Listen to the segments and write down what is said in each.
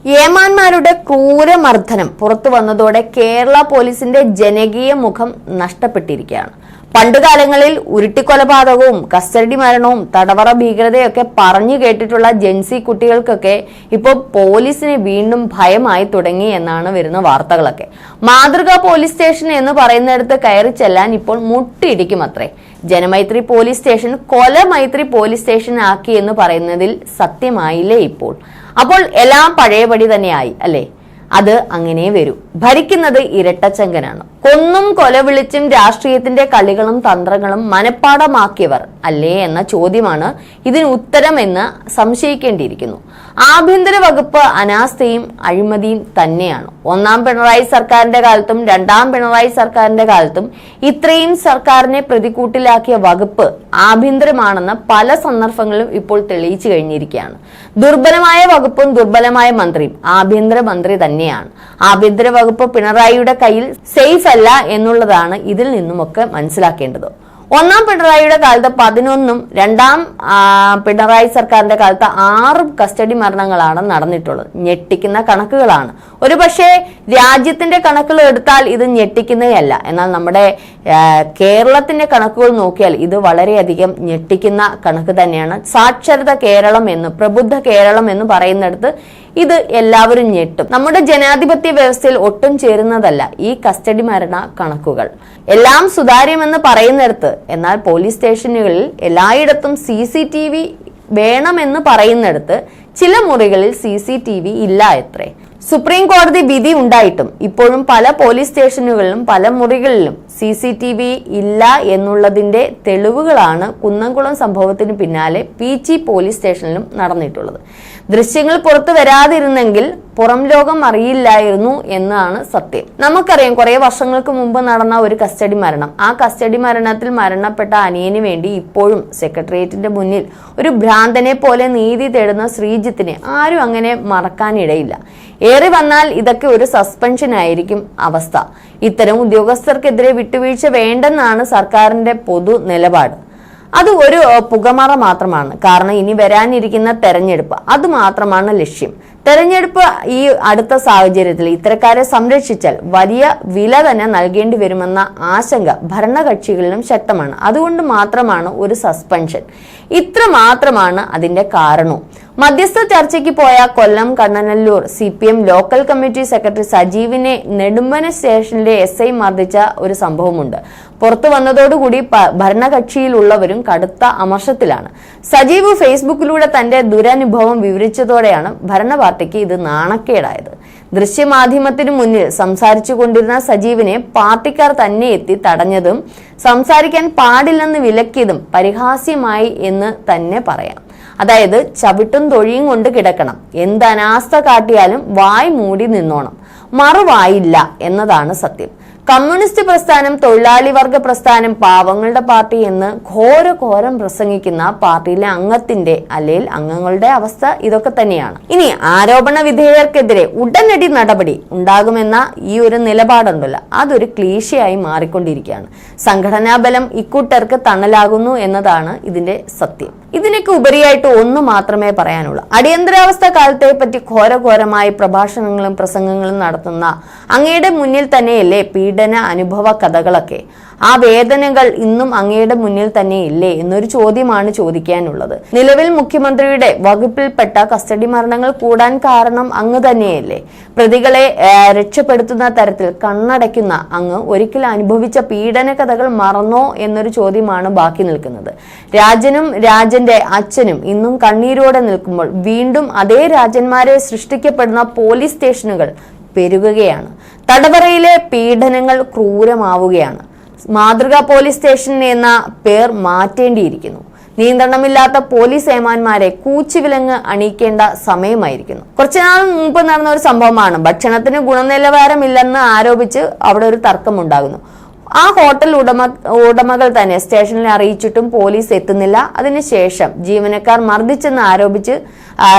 ഏമാന്മാരുടെ ക്രൂരമർദ്ദനം പുറത്തു വന്നതോടെ കേരള പോലീസിന്റെ ജനകീയ മുഖം നഷ്ടപ്പെട്ടിരിക്കുകയാണ്. പണ്ടുകാലങ്ങളിൽ ഉരുട്ടിക്കൊലപാതകവും കസ്റ്റഡി മരണവും തടവറ ഭീകരതയൊക്കെ പറഞ്ഞു കേട്ടിട്ടുള്ള ജെൻസി കുട്ടികൾക്കൊക്കെ ഇപ്പോൾ പോലീസിനെ വീണ്ടും ഭയമായി തുടങ്ങി എന്നാണ് വരുന്ന വാർത്തകളൊക്കെ. മാതൃകാ പോലീസ് സ്റ്റേഷൻ എന്ന് പറയുന്നിടത്ത് കയറി ചെല്ലാൻ ഇപ്പോൾ മുട്ടിയിടിക്കും അത്രേ. ജനമൈത്രി പോലീസ് സ്റ്റേഷൻ കൊലമൈത്രി പോലീസ് സ്റ്റേഷൻ ആക്കി എന്ന് പറയുന്നതിൽ സത്യമായില്ലേ ഇപ്പോൾ? അപ്പോൾ എല്ലാം പഴയപടി തന്നെയായി അല്ലേ? അത് അങ്ങനെ വരൂ. ഭരിക്കുന്നത് ഇരട്ടച്ചങ്കനാണ്. കൊന്നും കൊലവിളിച്ചും രാഷ്ട്രീയത്തിന്റെ കളികളും തന്ത്രങ്ങളും മനഃപ്പാടമാക്കിയവർ അല്ലേ എന്ന ചോദ്യമാണ് ഇതിന് ഉത്തരമെന്ന് സംശയിക്കേണ്ടിയിരിക്കുന്നു. ആഭ്യന്തര വകുപ്പ് അനാസ്ഥയും അഴിമതിയും തന്നെയാണ്. ഒന്നാം പിണറായി സർക്കാരിന്റെ കാലത്തും രണ്ടാം പിണറായി സർക്കാരിന്റെ കാലത്തും ഇത്രയും സർക്കാരിനെ പ്രതിക്കൂട്ടിലാക്കിയ വകുപ്പ് ആഭ്യന്തരമാണെന്ന് പല സന്ദർഭങ്ങളിലും ഇപ്പോൾ തെളിയിച്ചു കഴിഞ്ഞിരിക്കുകയാണ്. ദുർബലമായ വകുപ്പും ദുർബലമായ മന്ത്രിയും ആഭ്യന്തര മന്ത്രി തന്നെയാണ്. ആഭ്യന്തര വകുപ്പ് പിണറായിയുടെ കയ്യിൽ സേഫ് അല്ല എന്നുള്ളതാണ് ഇതിൽ നിന്നുമൊക്കെ മനസ്സിലാക്കേണ്ടത്. ഒന്നാം പിണറായിയുടെ കാലത്ത് 11ഉം രണ്ടാം പിണറായി സർക്കാരിന്റെ കാലത്ത് 6 കസ്റ്റഡി മരണങ്ങളാണ് നടന്നിട്ടുള്ളത്. ഞെട്ടിക്കുന്ന കണക്കുകളാണ്. ഒരു പക്ഷേ രാജ്യത്തിന്റെ കണക്കുകൾ എടുത്താൽ ഇത് ഞെട്ടിക്കുന്നതല്ല. എന്നാൽ നമ്മുടെ കേരളത്തിന്റെ കണക്കുകൾ നോക്കിയാൽ ഇത് വളരെയധികം ഞെട്ടിക്കുന്ന കണക്ക് തന്നെയാണ്. സാക്ഷരത കേരളം എന്ന്, പ്രബുദ്ധ കേരളം എന്ന് പറയുന്നിടത്ത് ഇത് എല്ലാവരും ഞെട്ടും. നമ്മുടെ ജനാധിപത്യ വ്യവസ്ഥയിൽ ഒട്ടും ചേരുന്നതല്ല ഈ കസ്റ്റഡി മരണ കണക്കുകൾ. എല്ലാം സുതാര്യമെന്ന് പറയുന്നിടത്ത്, എന്നാൽ പോലീസ് സ്റ്റേഷനുകളിൽ എല്ലായിടത്തും CCTV വേണമെന്ന് പറയുന്നിടത്ത് ചില മുറികളിൽ CCTV ഇല്ല എത്രേ. സുപ്രീം കോടതി വിധി ഉണ്ടായിട്ടും ഇപ്പോഴും പല പോലീസ് സ്റ്റേഷനുകളിലും പല മുറികളിലും CCTV ഇല്ല എന്നുള്ളതിന്റെ തെളിവുകളാണ് കുന്നംകുളം സംഭവത്തിന് പിന്നാലെ PG പോലീസ് സ്റ്റേഷനിലും നടന്നിട്ടുള്ളത്. ദൃശ്യങ്ങൾ പുറത്തു വരാതിരുന്നെങ്കിൽ പുറം ലോകം അറിയില്ലായിരുന്നു എന്നാണ് സത്യം. നമുക്കറിയാം, കുറെ വർഷങ്ങൾക്ക് മുമ്പ് നടന്ന ഒരു കസ്റ്റഡി മരണം. ആ കസ്റ്റഡി മരണത്തിൽ മരണപ്പെട്ട അനിയന് വേണ്ടി ഇപ്പോഴും സെക്രട്ടേറിയറ്റിന്റെ മുന്നിൽ ഒരു ഭ്രാന്തനെ പോലെ നീതി തേടുന്ന ശ്രീജിത്തിനെ ആരും അങ്ങനെ മറക്കാനിടയില്ല. ഏറി വന്നാൽ ഇതൊക്കെ ഒരു സസ്പെൻഷൻ ആയിരിക്കും അവസ്ഥ. ഇത്തരം ഉദ്യോഗസ്ഥർക്കെതിരെ വിട്ടുവീഴ്ച വേണ്ടെന്നാണ് സർക്കാരിന്റെ പൊതു നിലപാട്. അത് ഒരു പുകമറ മാത്രമാണ്. കാരണം ഇനി വരാനിരിക്കുന്ന തെരഞ്ഞെടുപ്പ് അത് മാത്രമാണ് ലക്ഷ്യം. തെരഞ്ഞെടുപ്പ് ഈ അടുത്ത സാഹചര്യത്തിൽ ഇത്തരക്കാരെ സംരക്ഷിച്ചാൽ വലിയ വില തന്നെ നൽകേണ്ടി വരുമെന്ന ആശങ്ക ഭരണകക്ഷികളിലും ശക്തമാണ്. അതുകൊണ്ട് മാത്രമാണ് ഒരു സസ്പെൻഷൻ. ഇത്ര മാത്രമാണ് അതിന്റെ കാരണവും. മധ്യസ്ഥ ചർച്ചയ്ക്ക് പോയ Kollam Kannanallur CPM local committee secretary സജീവിനെ നെടുമ്പന സ്റ്റേഷനിലെ SI മർദ്ദിച്ച ഒരു സംഭവമുണ്ട്. പുറത്തു വന്നതോടുകൂടി ഭരണകക്ഷിയിലുള്ളവരും കടുത്ത അമർഷത്തിലാണ്. സജീവ് ഫേസ്ബുക്കിലൂടെ തന്റെ ദുരനുഭവം വിവരിച്ചതോടെയാണ് ഭരണ പാർട്ടിക്ക് ഇത് നാണക്കേടായത്. ദൃശ്യമാധ്യമത്തിനു മുന്നിൽ സംസാരിച്ചു കൊണ്ടിരുന്ന സജീവിനെ പാർട്ടിക്കാർ തന്നെ എത്തി തടഞ്ഞതും സംസാരിക്കാൻ പാടില്ലെന്ന് വിലക്കിയതും പരിഹാസ്യമായി എന്ന് തന്നെ പറയാം. അതായത് ചവിട്ടും തൊഴിയും കൊണ്ട് കിടക്കണം, എന്ത് അനാസ്ഥ കാട്ടിയാലും വായ് മൂടി നിന്നോണം, മറുവായില്ല എന്നതാണ് സത്യം. കമ്മ്യൂണിസ്റ്റ് പ്രസ്ഥാനം, തൊഴിലാളി വർഗ പ്രസ്ഥാനം, പാവങ്ങളുടെ പാർട്ടി എന്ന് ഘോരം പ്രസംഗിക്കുന്ന പാർട്ടിയിലെ അംഗത്തിന്റെ അല്ലെങ്കിൽ അംഗങ്ങളുടെ അവസ്ഥ ഇതൊക്കെ തന്നെയാണ്. ഇനി ആരോപണ വിധേയർക്കെതിരെ ഉടനടി നടപടി ഉണ്ടാകുമെന്ന ഈ ഒരു നിലപാടുണ്ടല്ലോ, അതൊരു ക്ലീശയായി മാറിക്കൊണ്ടിരിക്കുകയാണ്. സംഘടനാ ബലം ഇക്കൂട്ടർക്ക് തണലാകുന്നു എന്നതാണ് ഇതിന്റെ സത്യം. ഇതിനൊക്കെ ഉപരിയായിട്ട് ഒന്ന് മാത്രമേ പറയാനുള്ളൂ. അടിയന്തരാവസ്ഥ കാലത്തെ പറ്റി ഘോരമായി പ്രഭാഷണങ്ങളും പ്രസംഗങ്ങളും നടത്തുന്ന അങ്ങയുടെ മുന്നിൽ തന്നെയല്ലേ പീഡന അനുഭവ കഥകളൊക്കെ? ആ വേദനകൾ ഇന്നും അങ്ങയുടെ മുന്നിൽ തന്നെ ഇല്ലേ എന്നൊരു ചോദ്യമാണ് ചോദിക്കാനുള്ളത്. നിലവിൽ മുഖ്യമന്ത്രിയുടെ വകുപ്പിൽപ്പെട്ട കസ്റ്റഡി മരണങ്ങൾ കൂടാൻ കാരണം അങ്ങ് തന്നെയല്ലേ? പ്രതികളെ രക്ഷപ്പെടുത്തുന്ന തരത്തിൽ കണ്ണടയ്ക്കുന്ന അങ്ങ് ഒരിക്കൽ അനുഭവിച്ച പീഡന കഥകൾ മറന്നോ എന്നൊരു ചോദ്യമാണ് ബാക്കി നിൽക്കുന്നത്. രാജനും രാജന്റെ അച്ഛനും ഇന്നും കണ്ണീരോടെ നിൽക്കുമ്പോൾ വീണ്ടും അതേ രാജന്മാരെ സൃഷ്ടിക്കപ്പെടുന്ന പോലീസ് സ്റ്റേഷനുകൾ പെരുകുകയാണ്. തടവറയിലെ പീഡനങ്ങൾ ക്രൂരമാവുകയാണ്. മാതൃകാ പോലീസ് സ്റ്റേഷൻ എന്ന പേർ മാറ്റേണ്ടിയിരിക്കുന്നു. നിയന്ത്രണമില്ലാത്ത പോലീസ് ഏമാന്മാരെ കൂച്ചുവിലങ്ങ് അണിയിക്കേണ്ട സമയമായിരിക്കുന്നു. കുറച്ചുനാൾ മുമ്പ് നടന്ന ഒരു സംഭവമാണ്. ഭക്ഷണത്തിന് ഗുണനിലവാരമില്ലെന്ന് ആരോപിച്ച് അവിടെ ഒരു തർക്കമുണ്ടാകുന്നു. ആ ഹോട്ടൽ ഉടമകൾ തന്നെ സ്റ്റേഷനിൽ അറിയിച്ചിട്ടും പോലീസ് എത്തുന്നില്ല. അതിനുശേഷം ജീവനക്കാർ മർദ്ദിച്ചെന്ന് ആരോപിച്ച്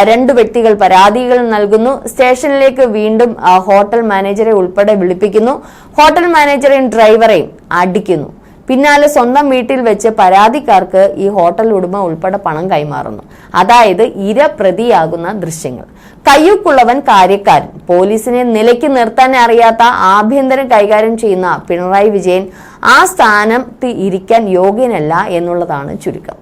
2 വ്യക്തികൾ പരാതികൾ നൽകുന്നു. സ്റ്റേഷനിലേക്ക് വീണ്ടും ഹോട്ടൽ മാനേജറെ ഉൾപ്പെടെ വിളിപ്പിക്കുന്നു. ഹോട്ടൽ മാനേജറെയും ഡ്രൈവറെയും അടിക്കുന്നു. പിന്നാലെ സ്വന്തം വീട്ടിൽ വെച്ച് പരാതിക്കാർക്ക് ഈ ഹോട്ടൽ ഉടമ ഉൾപ്പെടെ പണം കൈമാറുന്നു. അതായത് ഇര പ്രതിയാകുന്ന ദൃശ്യങ്ങൾ. കയ്യൂക്കുള്ളവൻ കാര്യക്കാരൻ. പോലീസിനെ നിലയ്ക്ക് നിർത്താൻ അറിയാത്ത ആഭ്യന്തരം കൈകാര്യം ചെയ്യുന്ന പിണറായി വിജയൻ ആ സ്ഥാനത്ത് ഇരിക്കാൻ യോഗ്യനല്ല എന്നുള്ളതാണ് ചുരുക്കം.